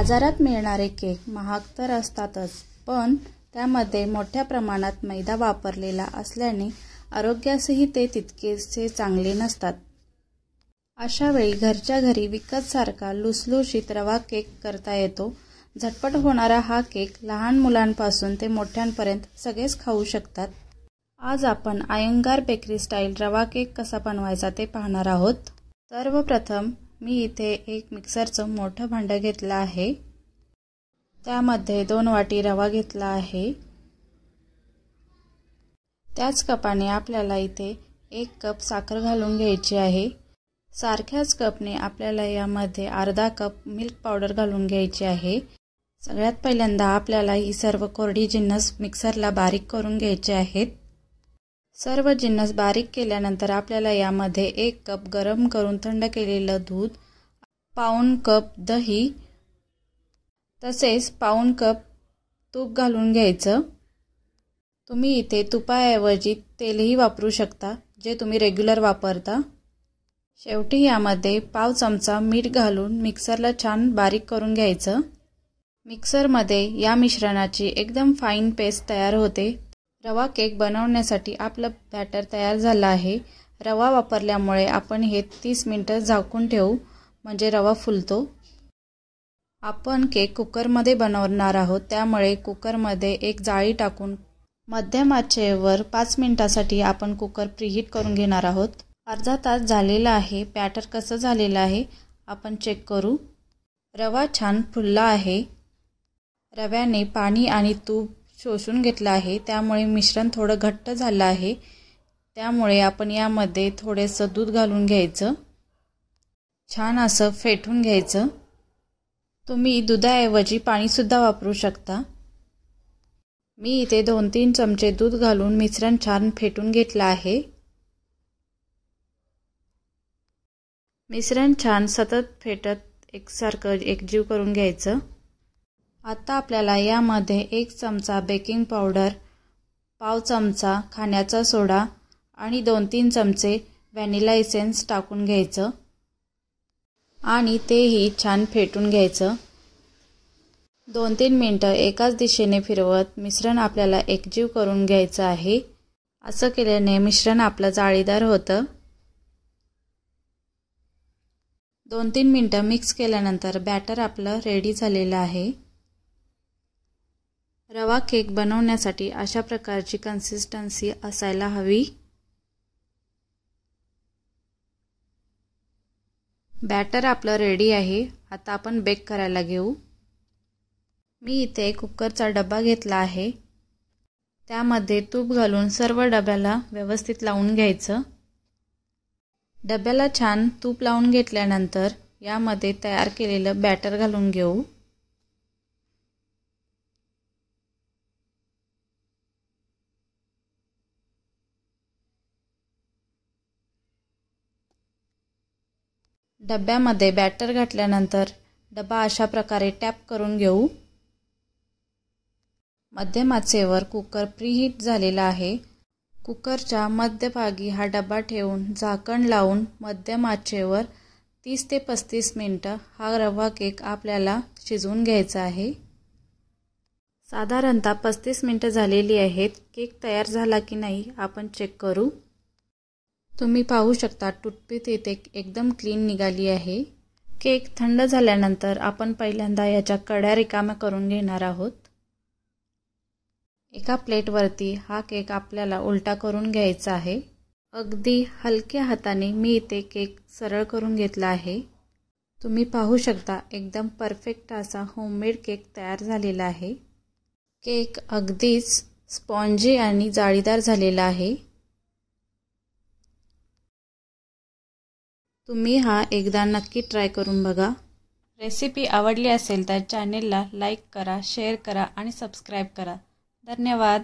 बाजारात मिळणारे केक महाग तर असतातच, पण त्यामध्ये मोठ्या प्रमाणात मैदा वापरलेला असल्याने आरोग्यासही ते तितकेसे चांगले नसतात। अशा वेळी घरच्या घरी विकतसारखा लुसलुशीत रवा केक करता येतो। झटपट होणारा हा केक लहान मुलांपासून ते मोठ्यांपर्यंत सगळेच खाऊ शकतात। आज आपण अयंगार बेकरी स्टाईल रवा केक कसा बनवायचा ते पाहणार आहोत। सर्वप्रथम मी इथे एक मिक्सरचं मोठं भांडं घेतलं आहे। त्यामध्ये 2 वाटी रवा घेतला आहे। त्याच कपाने आपल्याला इथे 1 कप साखर घालून घ्यायची आहे। सारख्याच कपने आपल्याला यामध्ये अर्धा कप मिल्क पावडर घालून घ्यायची आहे। सगळ्यात पहिल्यांदा आपल्याला ही सर्व कोरडी जिन्नस मिक्सरला बारीक करून घ्यायचे आहेत। सर्व जिन्नस बारीक केल्यानंतर आपल्याला यामध्ये 1 कप गरम करून थंड केलेलं दूध, पाऊण कप दही, तसेच पाऊण कप तूप घालून घ्यायचं। तुम्ही इथे तुपाऐवजी तेलही वापरू शकता, जे तुम्ही रेग्युलर वापरता। शेवटी यामध्ये पाव चमचा मीठ घालून मिक्सरला छान बारीक करून घ्यायचं। मिक्सरमध्ये या मिश्रणाची एकदम फाईन पेस्ट तयार होते। रवा केक बनवण्यासाठी आपलं बॅटर तयार झालं आहे। रवा वापरल्यामुळे आपण हे 30 मिनिटं झाकून ठेवू, म्हणजे रवा फुलतो। आपण केक कुकरमध्ये बनवणार आहोत, त्यामुळे कुकरमध्ये एक जाळी टाकून मध्यम आचेवर 5 मिनिटांसाठी आपण कुकर प्रीहीट करून घेणार आहोत। अर्धा तास झालेला आहे। बॅटर कसं झालेलं आहे आपण चेक करू। रवा छान फुलला आहे। रव्याने पाणी आणि तूप शोषून घेतलं आहे, त्यामुळे मिश्रण थोडं घट्ट झालं आहे। त्यामुळे आपण यामध्ये थोडेसं दूध घालून घ्यायचं, छान असं फेटून घ्यायचं। तुम्ही दुधाऐवजी पाणीसुद्धा वापरू शकता। मी इथे 2-3 चमचे दूध घालून मिश्रण छान फेटून घेतलं आहे। मिश्रण छान सतत फेटत एकसारखं एकजीव करून घ्यायचं। आता आपल्याला यामध्ये 1 चमचा बेकिंग पावडर, पाव चमचा खाण्याचा सोडा आणि 2-3 चमचे व्हॅनिला एसेन्स टाकून घ्यायचं आणि तेही छान फेटून घ्यायचं। 2-3 मिनिटं एकाच दिशेने फिरवत मिश्रण आपल्याला एकजीव करून घ्यायचं आहे। असं केल्याने मिश्रण आपलं जाळीदार होतं। 2-3 मिनिटं मिक्स केल्यानंतर बॅटर आपलं रेडी झालेलं आहे। रवा केक बनवण्यासाठी अशा प्रकारची कन्सिस्टन्सी असायला हवी। बॅटर आपलं रेडी आहे। आता आपण बेक करायला घेऊ। मी इथे कुकरचा डबा घेतला आहे। त्यामध्ये तूप घालून सर्व डब्याला व्यवस्थित लावून घ्यायचं। डब्याला छान तूप लावून घेतल्यानंतर यामध्ये तयार केलेलं बॅटर घालून घेऊ। डब्यामध्ये बॅटर घातल्यानंतर डबा अशा प्रकारे टॅप करून घेऊ। मध्यम आचेवर कुकर प्रीहीट झालेला आहे। कुकरच्या मध्यभागी हा डबा ठेवून झाकण लावून मध्यम आचेवर 30 ते 35 मिनिटं हा रवा केक आपल्याला शिजवून घ्यायचा आहे। साधारणतः 35 मिनिटं झालेली आहेत। केक तयार झाला की नाही आपण चेक करू। तुम्ही पाहू शकता टूथपिक इथे एकदम क्लीन निघाली आहे। केक थंड झाल्यानंतर आपण पहिल्यांदा याच्या कड्या रिकाम्या करून घेणार आहोत। एका प्लेटवरती हा केक आपल्याला उलटा करून घ्यायचा आहे। अगदी हलक्या हाताने मी इथे केक सरळ करून घेतला आहे। तुम्ही पाहू शकता एकदम परफेक्ट असा होममेड केक तयार झालेला आहे। केक अगदीच स्पॉन्जी आणि जाळीदार झालेला आहे। तुम्ही हा एकदा नक्की ट्राय करून बघा। रेसिपी आवडली असेल तर चॅनेलला लाईक करा, शेअर करा आणि सबस्क्राईब करा। धन्यवाद।